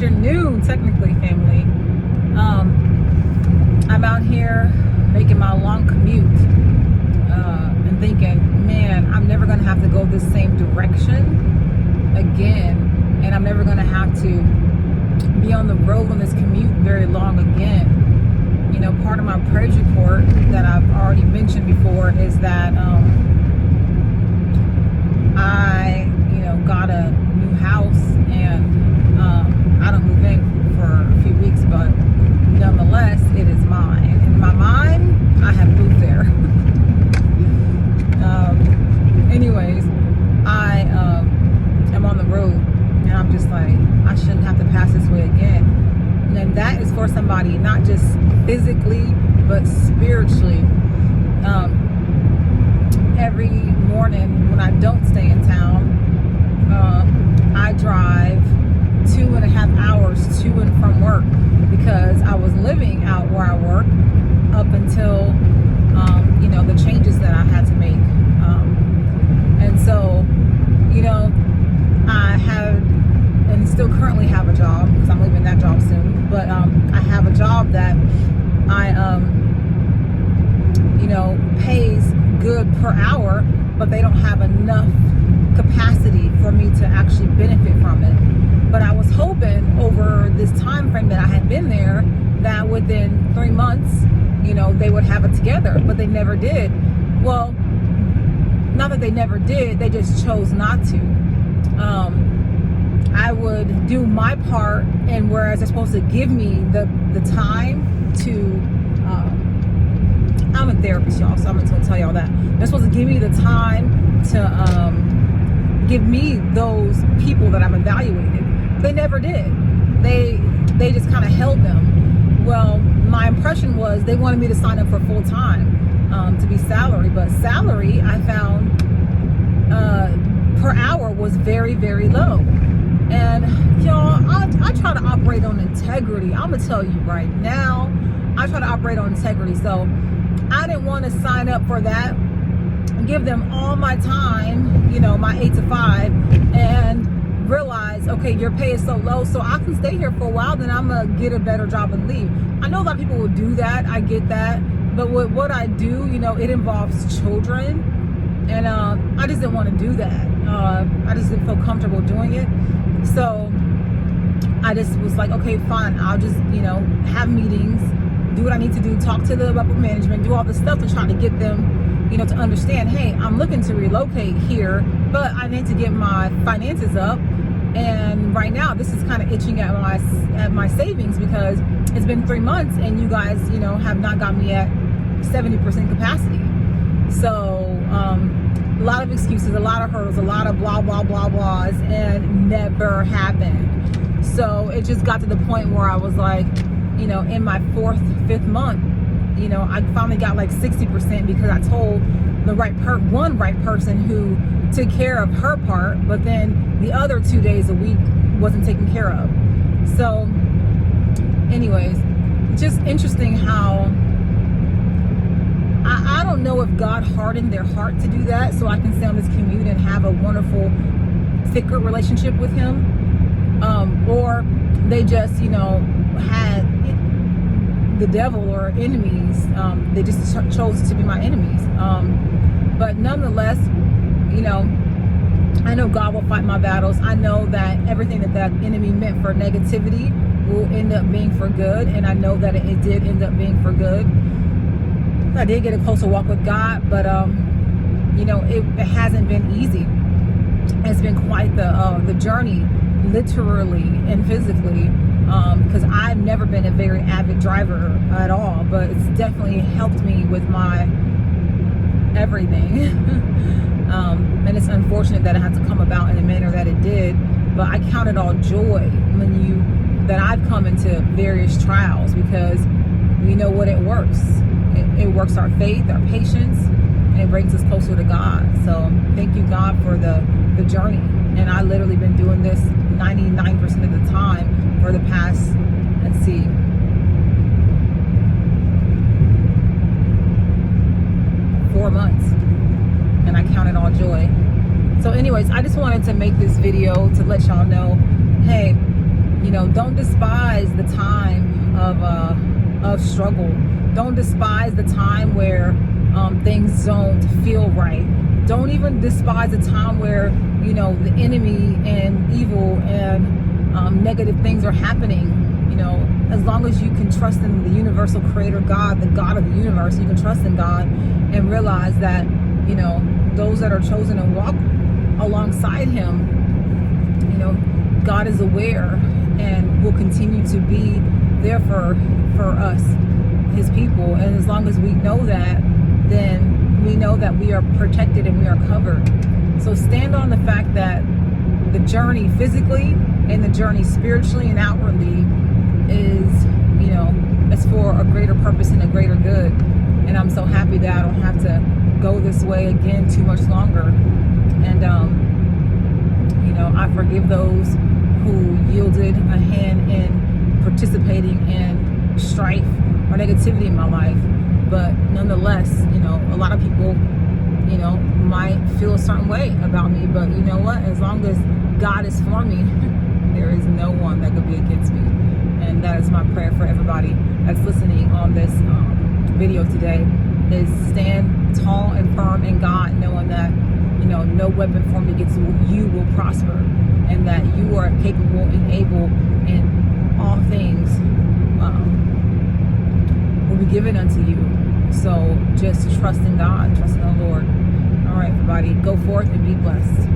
afternoon, technically, family. I'm out here making my long commute and thinking, man, I'm never gonna have to go this same direction again, and I'm never gonna have to be on the road on this commute very long again. You know, part of my praise report that I've already mentioned before is that I, got a new house, and I don't move in for a few weeks, but nonetheless, it is mine. In my mind, I have moved there. Anyways, I am on the road, and I'm just like, I shouldn't have to pass this way again. And that is for somebody, not just physically, but spiritually. Every morning when I don't stay in town, I drive 2.5 hours to and from work, because I was living out where I work up until the changes that I had to make. And so, I have, and still currently have a job, because I'm leaving that job soon, but I have a job that I pays good per hour, but they don't have enough capacity for me to actually benefit from it. But I was hoping over this time frame that I had been there, that within 3 months, they would have it together, but they never did. Well, not that they never did, they just chose not to. I would do my part, and whereas they're supposed to give me the time to, I'm a therapist, y'all, so I'm just gonna tell y'all that. They're supposed to give me the time to give me those people that I'm evaluated. They never did. They just kind of held them. Well, my impression was they wanted me to sign up for full time, to be salary, but salary, I found per hour was very, very low. And y'all, I try to operate on integrity. I'm gonna tell you right now, I try to operate on integrity. So I didn't want to sign up for that, give them all my time, my 8 to 5, and realize, okay, your pay is so low, so I can stay here for a while, then I'm gonna get a better job and leave. I know a lot of people will do that, I get that, but with what I do, it involves children, and I just didn't want to do that. I just didn't feel comfortable doing it. So I just was like, okay, fine, I'll just have meetings, do what I need to do, talk to the upper management, do all this stuff to try to get them to understand, hey, I'm looking to relocate here, but I need to get my finances up. And right now, this is kind of itching at my savings, because it's been 3 months and you guys, have not got me at 70% capacity. So a lot of excuses, a lot of hurdles, a lot of blah, blah, blah, blahs, and never happened. So it just got to the point where I was like, in my 4th, 5th month, I finally got like 60%, because I told the one right person who took care of her part, but then the other 2 days a week wasn't taken care of. So anyways, just interesting how I don't know if God hardened their heart to do that, so I can stay on this commute and have a wonderful, thicker relationship with Him, or they just, had the devil or enemies. They just chose to be my enemies. But nonetheless, I know God will fight my battles. I know that everything that enemy meant for negativity will end up being for good, and I know that it did end up being for good. I did get a closer walk with God, but it hasn't been easy. It's been quite the journey, literally and physically, because I've never been a very avid driver at all, but it's definitely helped me with my everything. And it's unfortunate that it had to come about in the manner that it did, but I count it all joy that I've come into various trials, because we know what it works. It works our faith, our patience, and it brings us closer to God. So thank you, God, for the journey. And I literally been doing this 99% of the time for the past, let's see, 4 months, and I count it all joy. So anyways, I just wanted to make this video to let y'all know, hey, Don't despise the time of struggle. Don't despise the time where things don't feel right. Don't even despise the time where the enemy and evil and negative things are happening. As long as you can trust in the universal creator God, the God of the universe, you can trust in God and realize that those that are chosen and walk alongside him, God is aware and will continue to be there for us, his people. And as long as we know that, then we know that we are protected and we are covered. So stand on the fact that the journey physically and the journey spiritually and outwardly is it's for a greater purpose and a greater good. And I'm so happy that I don't have to go this way again too much longer. And I forgive those who yielded a hand in participating in strife or negativity in my life. But nonetheless, a lot of people might feel a certain way about me, but you know what, as long as God is for me, there is no one that could be against me. And that is my prayer for everybody that's listening on this video today, is stand tall and firm in God, knowing that no weapon formed against you will prosper, and that you are capable and able, and all things will be given unto you. So just trust in God, trust in the Lord. All right, everybody, go forth and be blessed.